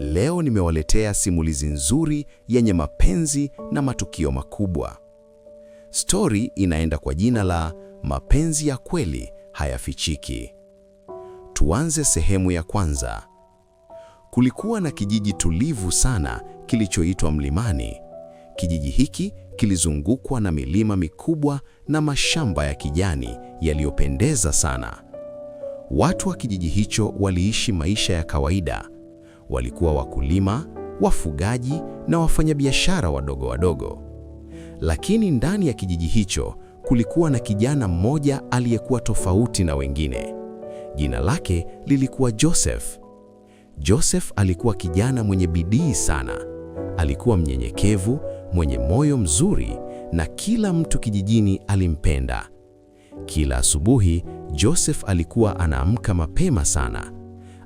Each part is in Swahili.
Leo nimewaletea simulizi nzuri yenye mapenzi na matukio makubwa. Stori inaenda kwa jina la Mapenzi ya Kweli Hayafichiki. Tuanze sehemu ya kwanza. Kulikuwa na kijiji tulivu sana kilichoitwa Mlimani. Kijiji hiki kilizungukwa na milima mikubwa na mashamba ya kijani yaliyopendeza sana. Watu wa kijiji hicho waliishi maisha ya kawaida. Walikuwa wakulima, wafugaji na wafanyabiashara wadogo wadogo. Lakini ndani ya kijiji hicho kulikuwa na kijana mmoja aliyekuwa tofauti na wengine. Jina lake lilikuwa Joseph. Joseph alikuwa kijana mwenye bidii sana. Alikuwa mnyenyekevu, mwenye moyo mzuri na kila mtu kijijini alimpenda. Kila asubuhi, Joseph alikuwa anaamka mapema sana.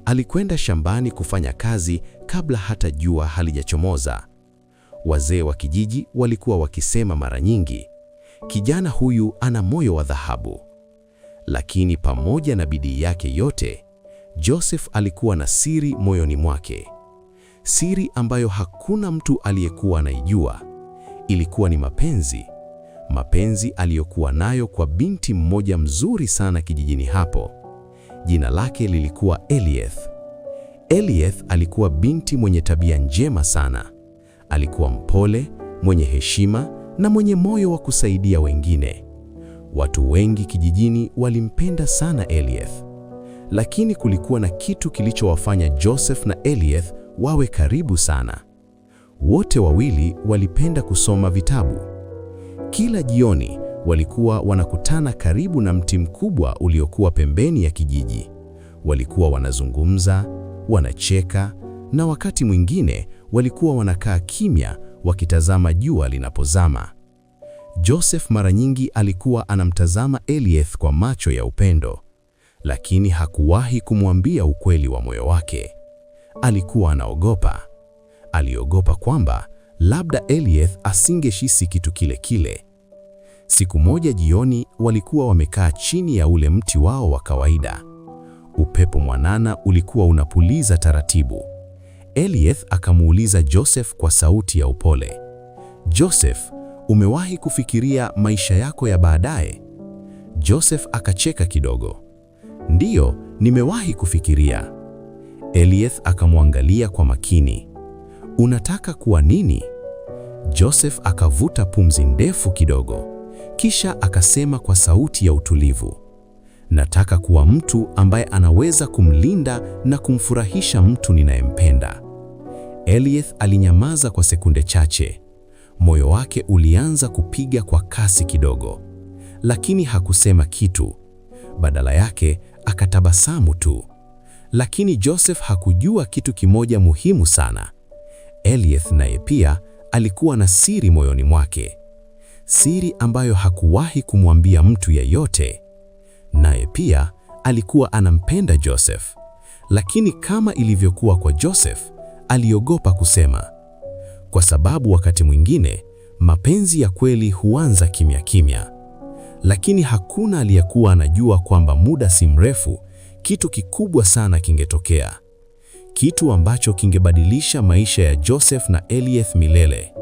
Alikwenda shambani kufanya kazi kabla hata jua halijachomoza. Wazee wa kijiji walikuwa wakisema mara nyingi, kijana huyu ana moyo wa dhahabu. Lakini pamoja na bidii yake yote, Joseph alikuwa na siri moyoni mwake. Siri ambayo hakuna mtu aliyekuwa anaijua. Ilikuwa ni mapenzi. Mapenzi aliyokuwa nayo kwa binti mmoja mzuri sana kijijini hapo. Jina lake lilikuwa Elieth. Elieth alikuwa binti mwenye tabia njema sana. Alikuwa mpole, mwenye heshima na mwenye moyo wa kusaidia wengine. Watu wengi kijijini walimpenda sana Elieth. Lakini kulikuwa na kitu kilichowafanya Joseph na Elieth wawe karibu sana. Wote wawili walipenda kusoma vitabu. Kila jioni walikuwa wanakutana karibu na mti mkubwa uliokuwa pembeni ya kijiji. Walikuwa wanazungumza, wanacheka na wakati mwingine walikuwa wanakaa kimya wakitazama jua linapozama. Joseph mara nyingi alikuwa anamtazama Elieth kwa macho ya upendo, lakini hakuwahi kumwambia ukweli wa moyo wake. Alikuwa anaogopa. Aliogopa kwamba labda Elieth asingehisi kitu kile kile. Siku moja jioni walikuwa wamekaa chini ya ule mti wao wa kawaida. Upepo mwanana ulikuwa unapuliza taratibu. Elieth akamuuliza Joseph kwa sauti ya upole, "Joseph, umewahi kufikiria maisha yako ya baadaye?" Joseph akacheka kidogo. "Ndiyo, nimewahi kufikiria." Elieth akamwangalia kwa makini. "Unataka kuwa nini?" Joseph akavuta pumzi ndefu kidogo. Kisha akasema kwa sauti ya utulivu, "Nataka kuwa mtu ambaye anaweza kumlinda na kumfurahisha mtu ninayempenda." Elieth alinyamaza kwa sekunde chache. Moyo wake ulianza kupiga kwa kasi kidogo, lakini hakusema kitu. Badala yake akatabasamu tu. Lakini Joseph hakujua kitu kimoja muhimu sana. Elieth naye pia alikuwa na siri moyoni mwake. Siri ambayo hakuwahi kumwambia mtu yeyote. Naye pia alikuwa anampenda Joseph. Lakini kama ilivyokuwa kwa Joseph, aliogopa kusema. Kwa sababu wakati mwingine, mapenzi ya kweli huanza kimya kimya. Lakini hakuna aliyekuwa anajua kwamba muda si mrefu, kitu kikubwa sana kingetokea. Kitu ambacho kingebadilisha maisha ya Joseph na Elieth milele.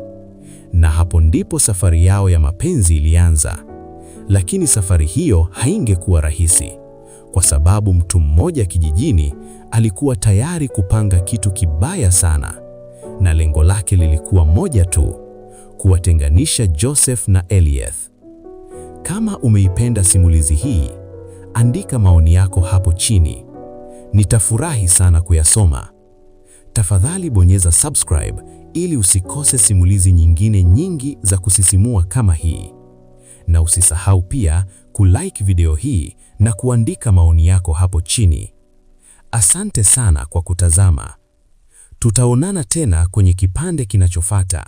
Na hapo ndipo safari yao ya mapenzi ilianza. Lakini safari hiyo haingekuwa rahisi, kwa sababu mtu mmoja kijijini alikuwa tayari kupanga kitu kibaya sana, na lengo lake lilikuwa moja tu: kuwatenganisha Joseph na Elieth. Kama umeipenda simulizi hii, andika maoni yako hapo chini. Nitafurahi sana kuyasoma. Tafadhali bonyeza subscribe ili usikose simulizi nyingine nyingi za kusisimua kama hii. Na usisahau pia kulike video hii na kuandika maoni yako hapo chini. Asante sana kwa kutazama. Tutaonana tena kwenye kipande kinachofuata.